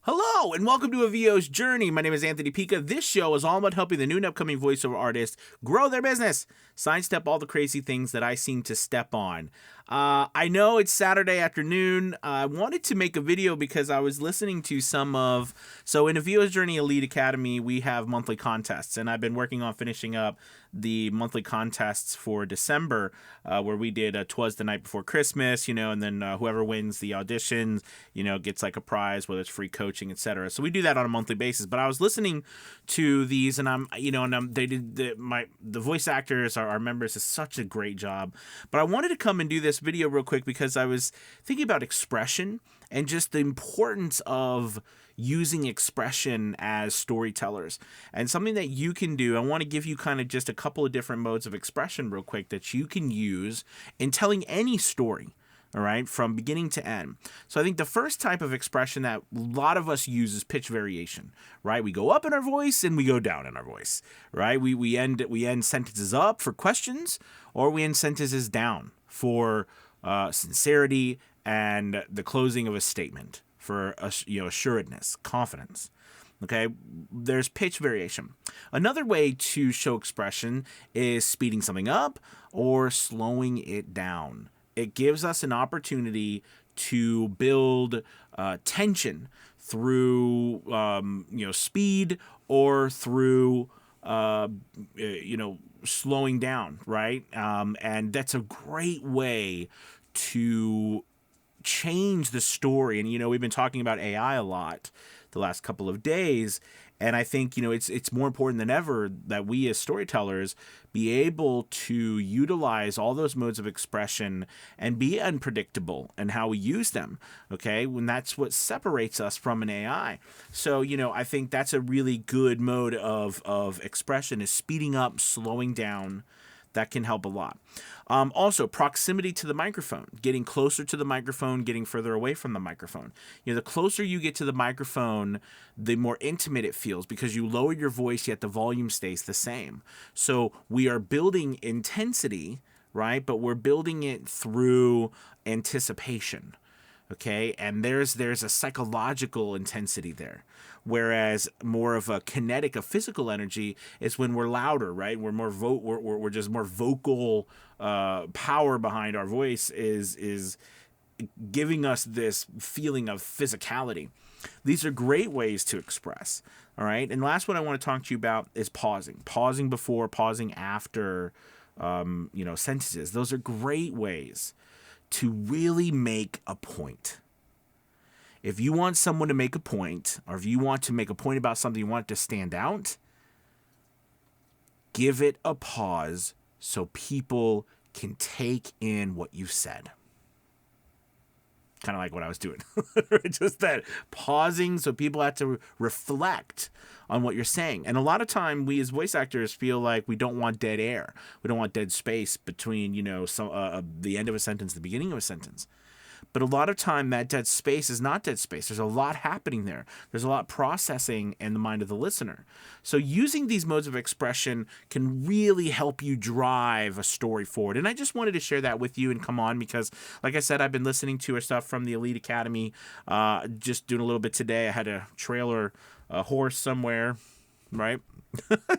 Hello, and welcome to a VO's Journey. My name is Anthony Pica. This show is all about helping the new and upcoming voiceover artists grow their business, sidestep all the crazy things that I seem to step on. I know it's Saturday afternoon. I wanted to make a video because I was listening to so in a VO's Journey Elite Academy, we have monthly contests, and I've been working on finishing up the monthly contests for December, where we did 'Twas the Night Before Christmas, and then whoever wins the auditions, gets like a prize, whether it's free coaching, etc. So we do that on a monthly basis. But I was listening to these, and the voice actors, our members, is such a great job. But I wanted to come and do this video real quick because I was thinking about expression and just the importance of using expression as storytellers, and something that you can do. I want to give you kind of just a couple of different modes of expression real quick that you can use in telling any story. All right, from beginning to end. So I think the first type of expression that a lot of us use is pitch variation, right? We go up in our voice and we go down in our voice, right? We end sentences up for questions, or we end sentences down for sincerity and the closing of a statement for assuredness, confidence. Okay, there's pitch variation. Another way to show expression is speeding something up or slowing it down. It gives us an opportunity to build tension through speed or through slowing down, right? And that's a great way to change the story. And we've been talking about AI a lot the last couple of days, and I think it's more important than ever that we as storytellers be able to utilize all those modes of expression and be unpredictable in how we use them. Okay, when that's what separates us from an AI. So I think that's a really good mode of expression, is speeding up, slowing down. That can help a lot. Also, proximity to the microphone, getting closer to the microphone, getting further away from the microphone. The closer you get to the microphone, the more intimate it feels because you lower your voice, yet the volume stays the same. So we are building intensity, right? But we're building it through anticipation. Okay, and there's a psychological intensity there, whereas more of a kinetic, a physical energy is when we're louder, right? We're more we're just more vocal power behind our voice is giving us this feeling of physicality. These are great ways to express. All right, and last one I want to talk to you about is pausing before, pausing after, sentences. Those are great ways to really make a point. If you want someone to make a point, or if you want to make a point about something, you want it to stand out, give it a pause so people can take in what you said. Kind of like what I was doing. Just that pausing so people have to reflect on what you're saying. And a lot of time we as voice actors feel like we don't want dead air. We don't want dead space between, the end of a sentence, the beginning of a sentence. But a lot of time that dead space is not dead space. There's a lot happening there. There's a lot processing in the mind of the listener. So using these modes of expression can really help you drive a story forward. And I just wanted to share that with you and come on because, like I said, I've been listening to stuff from the Elite Academy, just doing a little bit today. I had to trailer a horse somewhere, right?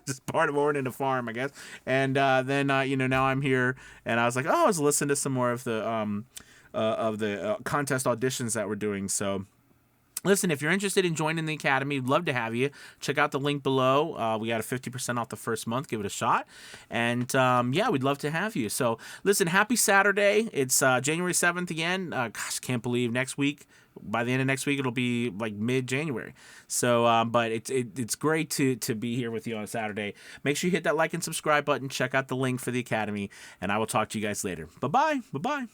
Just part of owning a farm, I guess. And then now I'm here, and I was like, I was listening to some more of the contest auditions that we're doing. So listen, if you're interested in joining the Academy, we'd love to have you. Check out the link below. We got a 50% off the first month. Give it a shot. And we'd love to have you. So listen, happy Saturday. It's January 7th again. Can't believe by the end of next week, it'll be like mid-January. So, but it's great to be here with you on a Saturday. Make sure you hit that like and subscribe button. Check out the link for the Academy, and I will talk to you guys later. Bye-bye. Bye-bye.